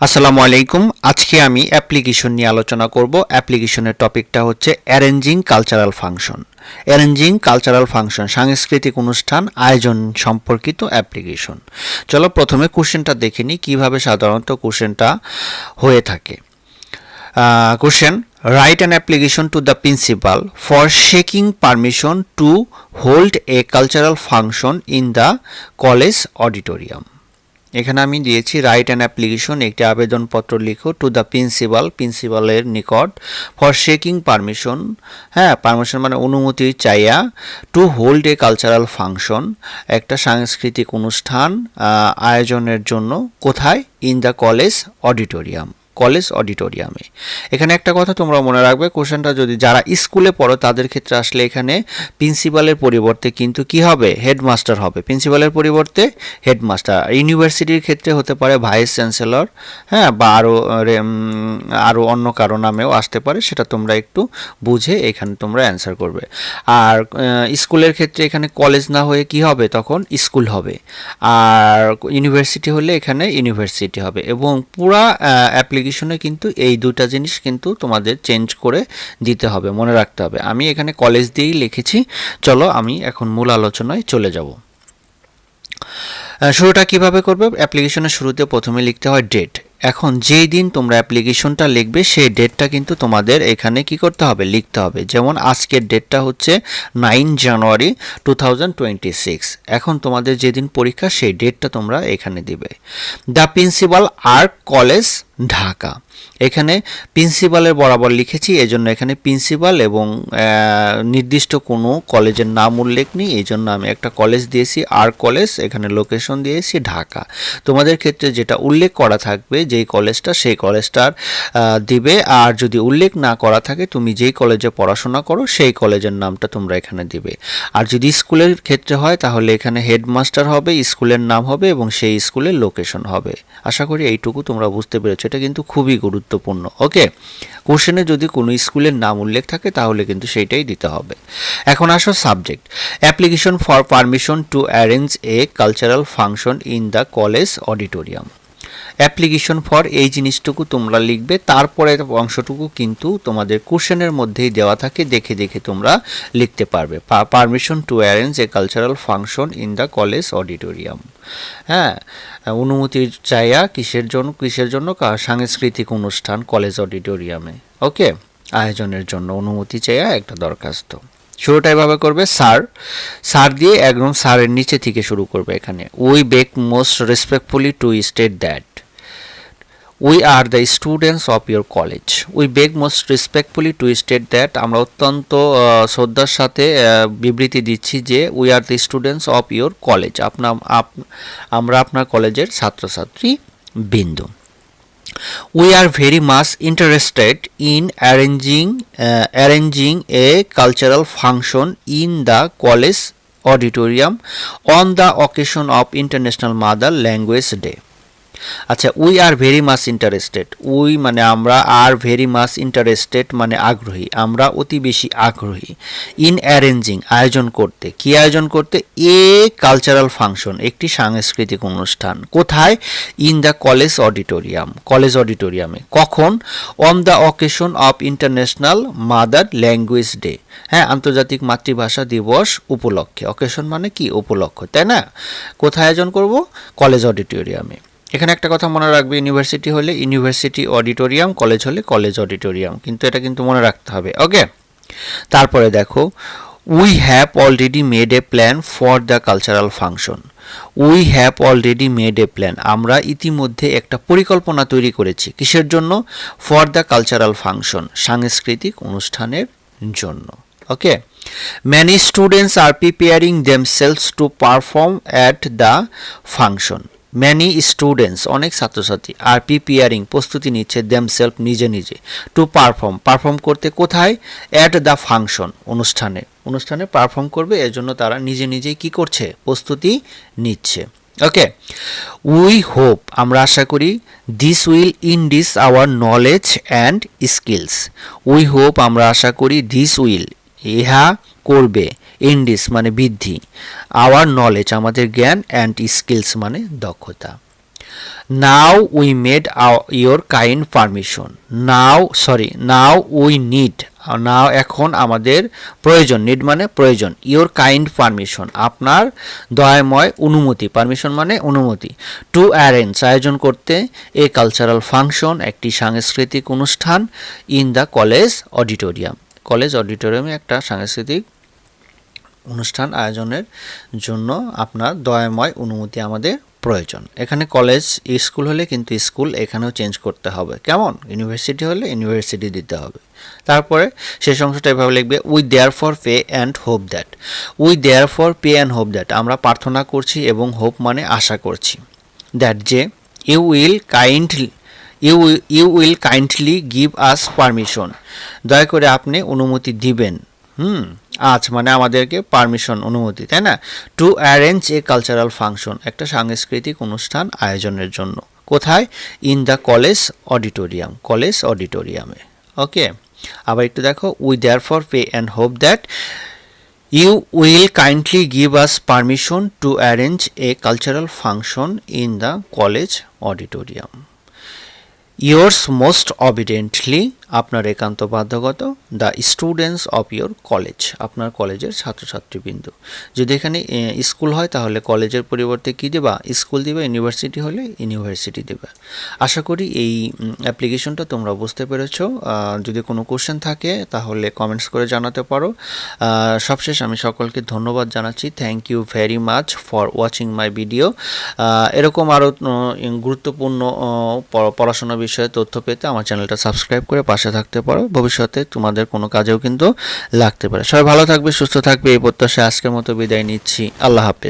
আসসালামু আলাইকুম। আজকে আমি অ্যাপ্লিকেশন নিয়ে আলোচনা করব। অ্যাপ্লিকেশনের টপিকটা হচ্ছে arranging cultural function. Arranging cultural function সাংস্কৃতিক অনুষ্ঠান আয়োজন সম্পর্কিত অ্যাপ্লিকেশন। চলো প্রথমে কোশ্চেনটা দেখে নিই কীভাবে সাধারণত কোশ্চেনটা হয়ে থাকে। Question: write an application to the principal for checking permission to hold a cultural function in the college auditorium. এখানে আমি দিয়েছি রাইট অ্যান অ্যাপ্লিকেশন, একটি আবেদনপত্র লিখো টু দ্য প্রিন্সিপালের নিকট ফর সেকিং পারমিশন, পারমিশন মানে অনুমতি চাইয়া, to hold a cultural function একটা সাংস্কৃতিক অনুষ্ঠান আয়োজনের জন্য। কোথায়? ইন দ্য কলেজ অডিটোরিয়ামে। এখানে একটা কথা তোমরা মনে রাখবে, কোশ্চেনটা যদি যারা স্কুলে পড়ো তাদের ক্ষেত্রে আসলে এখানে প্রিন্সিপালের পরিবর্তে কিন্তু কি হবে? হেডমাস্টার হবে। প্রিন্সিপালের পরিবর্তে হেডমাস্টার। ইউনিভার্সিটির ক্ষেত্রে হতে পারে ভাইস চ্যান্সেলর, বা আরও অন্য কারো নামেও আসতে পারে, সেটা তোমরা একটু বুঝে এখানে তোমরা অ্যান্সার করবে। আর স্কুলের ক্ষেত্রে এখানে কলেজ না হয়ে কি হবে? তখন স্কুল হবে। আর ইউনিভার্সিটি হলে এখানে ইউনিভার্সিটি হবে। এবং পুরা অ্যাপ্লিকেশনে কিন্তু এই দুটা জিনিস কিন্তু তোমাদের চেঞ্জ করে দিতে হবে, মনে রাখতে হবে। আমি এখানে কলেজ দিয়েই লিখেছি। চলো আমি এখন মূল আলোচনায় চলে যাব। শুরুটা কিভাবে করবে? অ্যাপ্লিকেশনের শুরুতে প্রথমে লিখতে হয় ডেট। এখন যেই দিন তোমরা অ্যাপ্লিকেশনটা লিখবে সেই ডেটটা কিন্তু তোমাদের এখানে কি করতে হবে? লিখতে হবে। যেমন আজকের ডেটটা হচ্ছে 9 জানুয়ারি 2026। এখন তোমাদের যেদিন পরীক্ষা সেই ডেটটা তোমরা এখানে দিবে। দ্য প্রিন্সিপাল আর্ক কলেজ ঢাকা। এখানে প্রিন্সিপালের বরাবর লিখেছি, এজন্য এখানে প্রিন্সিপাল এবং নির্দিষ্ট কোনো কলেজের নাম উল্লেখ নেই, এই জন্য আমি একটা কলেজ দিয়েছি আর্ক কলেজ। এখানে লোকেশন দিয়েছি ঢাকা। তোমাদের ক্ষেত্রে যেটা উল্লেখ করা থাকবে যেই কলেজটা, সেই কলেজটার দিবে। আর যদি উল্লেখ না করা থাকে, তুমি যেই কলেজে পড়াশোনা করো সেই কলেজের নামটা তোমরা এখানে দিবে। আর যদি স্কুলের ক্ষেত্রে হয় তাহলে এখানে হেডমাস্টার হবে, স্কুলের নাম হবে এবং সেই স্কুলের লোকেশন হবে। আশা করি এইটুকু তোমরা বুঝতে পেরেছো। এটা কিন্তু খুবই গুরুত্বপূর্ণ। ওকে, কোশ্চেনে যদি কোনো স্কুলের নাম উল্লেখ থাকে তাহলে কিন্তু সেইটাই দিতে হবে। এখন আসো subject. Application for permission to arrange a cultural function in the college auditorium. Application for এই জিনিসটুকু তোমরা লিখবে, তারপরে অংশটুকু কিন্তু তোমাদের কোশ্চেনের মধ্যেই দেওয়া থাকে, দেখে দেখে তোমরা লিখতে পারবে। Permission to arrange a cultural function in the college auditorium. অনুমতি চাইয়া কিসের জন্য? সাংস্কৃতিক অনুষ্ঠান কলেজ অডিটোরিয়ামে। ওকে, আয়োজনের জন্য অনুমতি চাইয়া একটা দরখাস্ত। শুরুটা এভাবে করবে, স্যার দিয়ে একদম স্যারের নিচে থেকে শুরু করবে। এখানে we beg most respectfully to state that we are the students of your college. We beg most respectfully to state that, আমরা অত্যন্ত শ্রদ্ধার সাথে বিবৃতি দিচ্ছি যে we are the students of your college, আমরা আপনার কলেজের ছাত্রছাত্রী বিন্দু। We are very much interested in arranging a cultural function in the college auditorium on the occasion of International Mother Language Day. আচ্ছা, we are very much interested. We মানে আমরা, are very much interested মানে আগ্রহী, আমরা অতি বেশি আগ্রহী। In arranging আয়োজন করতে, কি আয়োজন করতে? এ কালচারাল ফাংশন একটি সাংস্কৃতিক অনুষ্ঠান। কোথায়? ইন দ্য কলেজ অডিটোরিয়ামে। কখন? On the occasion of international mother language day, আন্তর্জাতিক মাতৃভাষা দিবস উপলক্ষে। অকেশন মানে কি? উপলক্ষ, তাই না? কোথায় আয়োজন করব? কলেজ অডিটোরিয়ামে। এখানে একটা কথা মনে রাখবে, ইউনিভার্সিটি হলে ইউনিভার্সিটি অডিটোরিয়াম, কলেজ হলে কলেজ অডিটোরিয়াম, কিন্তু এটা কিন্তু মনে রাখতে হবে। ওকে, তারপরে দেখো, we have already made a plan for the cultural function. We have already made a plan, আমরা ইতিমধ্যে একটা পরিকল্পনা তৈরি করেছি। কিসের জন্য? ফর দ্য কালচারাল ফাংশন, সাংস্কৃতিক অনুষ্ঠানের জন্য। Okay, many students are preparing themselves to perform at the function. Many students অনেক ছাত্রছাত্রী, আর প্রিপেয়ারিং প্রস্তুতি নিচ্ছে, দেমসেলফ নিজে, টু পারফর্ম করতে। কোথায়? অ্যাট দ্য ফাংশন অনুষ্ঠানে পারফর্ম করবে, এজন্য তারা নিজেই কি করছে? প্রস্তুতি নিচ্ছে। ওকে, উই হোপ আমরা আশা করি, this will induce our knowledge and skills. We hope আমরা আশা করি, দিস উইল ইহা করবে, ইনডিস মানে বৃদ্ধি, আওয়ার নলেজ আমাদের জ্ঞান, অ্যান্ড স্কিলস মানে দক্ষতা। Now we made your kind permission, now we need, now এখন আমাদের প্রয়োজন, নিড মানে প্রয়োজন, ইয়োর কাইন্ড পারমিশন আপনার দয়াময় অনুমতি, পারমিশন মানে অনুমতি, টু অ্যারেঞ্জ আয়োজন করতে, এ কালচারাল ফাংশন একটি সাংস্কৃতিক অনুষ্ঠান, in the college auditorium, college অডিটোরিয়ামে একটা সাংস্কৃতিক অনুষ্ঠান আয়োজনের জন্য আপনার দয়াময় অনুমতি আমাদের প্রয়োজন। এখানে কলেজ স্কুল হলে কিন্তু স্কুল এখানেও চেঞ্জ করতে হবে, কেমন, ইউনিভার্সিটি হলে ইউনিভার্সিটি দিতে হবে। তারপরে শেষ অংশটা এভাবে লিখবে, we therefore pray and hope that, we therefore pray and hope that আমরা প্রার্থনা করছি এবং হোপ মানে আশা করছি, দ্যাট যে you will kindly give us permission দয়া করে আপনি অনুমতি দিবেন, আজ মানে আমাদেরকে পারমিশন অনুমতি, তাই না, two arrange a cultural function একটা সাংস্কৃতিক অনুষ্ঠান আয়োজনের জন্য, কোথায়, ইন দ্য কলেজ অডিটোরিয়ামে। ওকে, আবার একটু দেখো, we therefore pray and hope that you will kindly give us permission to arrange a cultural function in the college auditorium. Yours most obediently আপনার একান্ত বাধ্যগত, the students of your college আপনার কলেজের ছাত্রছাত্রীবৃন্দ। যদি এখানে স্কুল হয় তাহলে কলেজের পরিবর্তে কী দেবা, স্কুল দিবে, ইউনিভার্সিটি হলে ইউনিভার্সিটি দেবে। আশা করি এই অ্যাপ্লিকেশনটা তোমরা বুঝতে পেরেছ। যদি কোনো কোশ্চেন থাকে তাহলে কমেন্টস করে জানাতে পারো। সবশেষ আমি সকলকে ধন্যবাদ জানাচ্ছি, thank you very much for watching my video. এরকম আরও গুরুত্বপূর্ণ পড়াশোনা বিষয়ে তথ্য পেতে আমার চ্যানেলটা সাবস্ক্রাইব করে পাশে থাকতে পারো, ভবিষ্যতে তোমাদের কোনো কাজেও কিন্তু লাগতে পারে। সবাই ভালো থাকবে, সুস্থ থাকবে, এই প্রত্যাশায় আজকের মতো বিদায় নিচ্ছি। আল্লাহ হাফেজ।